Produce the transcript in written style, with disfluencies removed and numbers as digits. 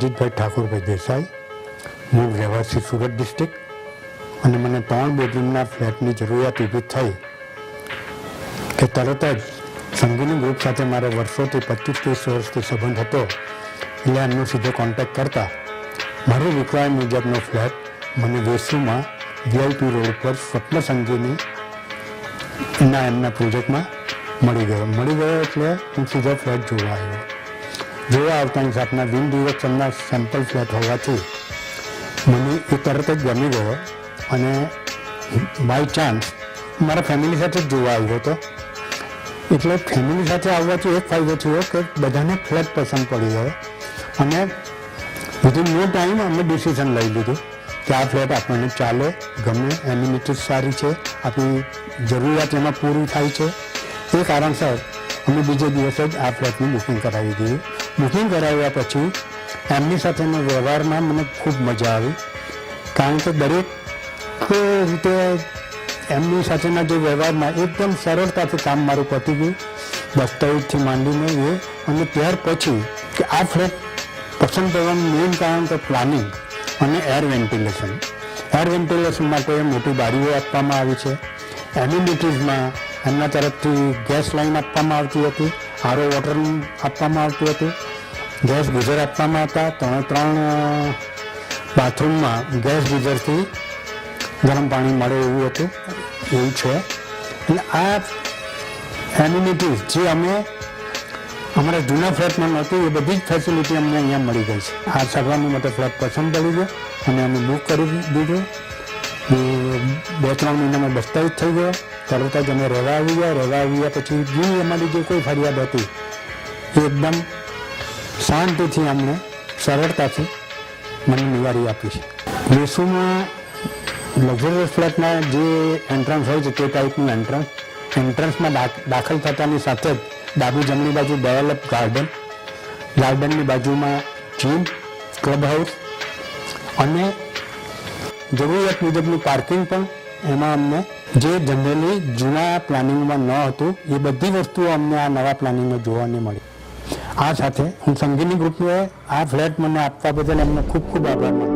અજીતભાઈ ઠાકોરભાઈ દેસાઈ, મૂળ રહેવાસી સુરત ડિસ્ટ્રિક્ટ, અને મને 3 બેડરૂમના ફ્લેટની જરૂરિયાત ઊભી થઈ કે તરત જ સંગીની ગ્રુપ સાથે મારે વર્ષોથી 25-30 વર્ષથી સંબંધ હતો, એટલે એમનો સીધો કોન્ટેક્ટ કરતા મારું રિક્વાયર મુજબનો ફ્લેટ મને વેસુમાં વીઆઈપી રોડ ઉપર સ્વપ્ન સંગીની એમના પ્રોજેક્ટમાં મળી ગયો એટલે હું સીધો ફ્લેટ જોવા આવ્યો. જોવા આવતાની સાથના દિન દિવસ એમના સેમ્પલ ફ્લેટ હોવાથી મને એ તરત જ ગમી ગયો અને બાય ચાન્સ મારા ફેમિલી સાથે જ જોવા આવ્યો હતો. એટલે ફેમિલી સાથે આવવાથી એક ફાયદો થયો કે બધાને ફ્લેટ પસંદ પડી ગયો અને વિધિન નો ટાઈમ અમે ડિસિઝન લઈ લીધું કે આ ફ્લેટ આપણને ચાલે, ગમે, એમ્યુનિટીઝ સારી છે, આપણી જરૂરિયાત એમાં પૂરી થાય છે. એ કારણસર અમે બીજે દિવસે જ આ ફ્લેટની બુકિંગ કરાવી દીધી. બુકિંગ કરાવ્યા પછી એમની સાથેનો વ્યવહારમાં મને ખૂબ મજા આવી, કારણ કે દરેક રીતે એમની સાથેના જે વ્યવહારમાં એકદમ સરળતાથી કામ મારું પતી ગયું, દસ્તાવેજથી માંડીને એ. અને ત્યાર પછી કે આ ફ્લેટ પસંદ કરવાનું મેઇન કારણ તો પ્લાનિંગ અને એર વેન્ટિલેશન. એર વેન્ટિલેશન માટે મોટી બારીઓ આપવામાં આવી છે. એમ્યુનિટીઝમાં એમના તરફથી ગેસ લાઇન આપવામાં આવતી હતી, આરો વોટર આપવામાં આવતું હતું, ગેસ ગીઝર આપવામાં હતા. 3 બાથરૂમમાં ગેસ ગીઝરથી ગરમ પાણી મળે એવું હતું, એવું છે. એટલે આ એમ્યુનિટીઝ જે અમે અમારા જૂના ફ્લેટમાં નહોતી એ બધી જ ફેસિલિટી અમને અહીંયા મળી ગઈ છે. આ સગવાનું માટે ફ્લેટ પસંદ પડી ગયો અને અમે બુક કરી દીધું. 2-3 મહિનામાં દસ્તાવેજ થઈ ગયો, તરત જ અમે રહેવા આવી ગયા પછી જે અમારી જે કોઈ ફરિયાદ હતી એ એકદમ શાંતિથી અમને સરળતાથી મને નિવારી આપી છે. વેસુમાં લક્ઝરિયસ ફ્લેટના જે એન્ટ્રન્સ હોય છે તે ટાઈપનું એન્ટ્રન્સમાં દાખલ થતાની સાથે જ ડાબી જમણી બાજુ ડેવલપ ગાર્ડનની બાજુમાં જીમ, ક્લબ હાઉસ અને જરૂરિયાત મુજબનું પાર્કિંગ પણ એમાં અમને જે જનરલી જૂના પ્લાનિંગમાં ન હતું એ બધી વસ્તુઓ અમને આ નવા પ્લાનિંગમાં જોવાની મળી. આ સાથે હું સંગીની ગ્રુપને આ ફ્લેટ મને આપવા બદલ એમને ખૂબ ખૂબ આભાર માનું છું.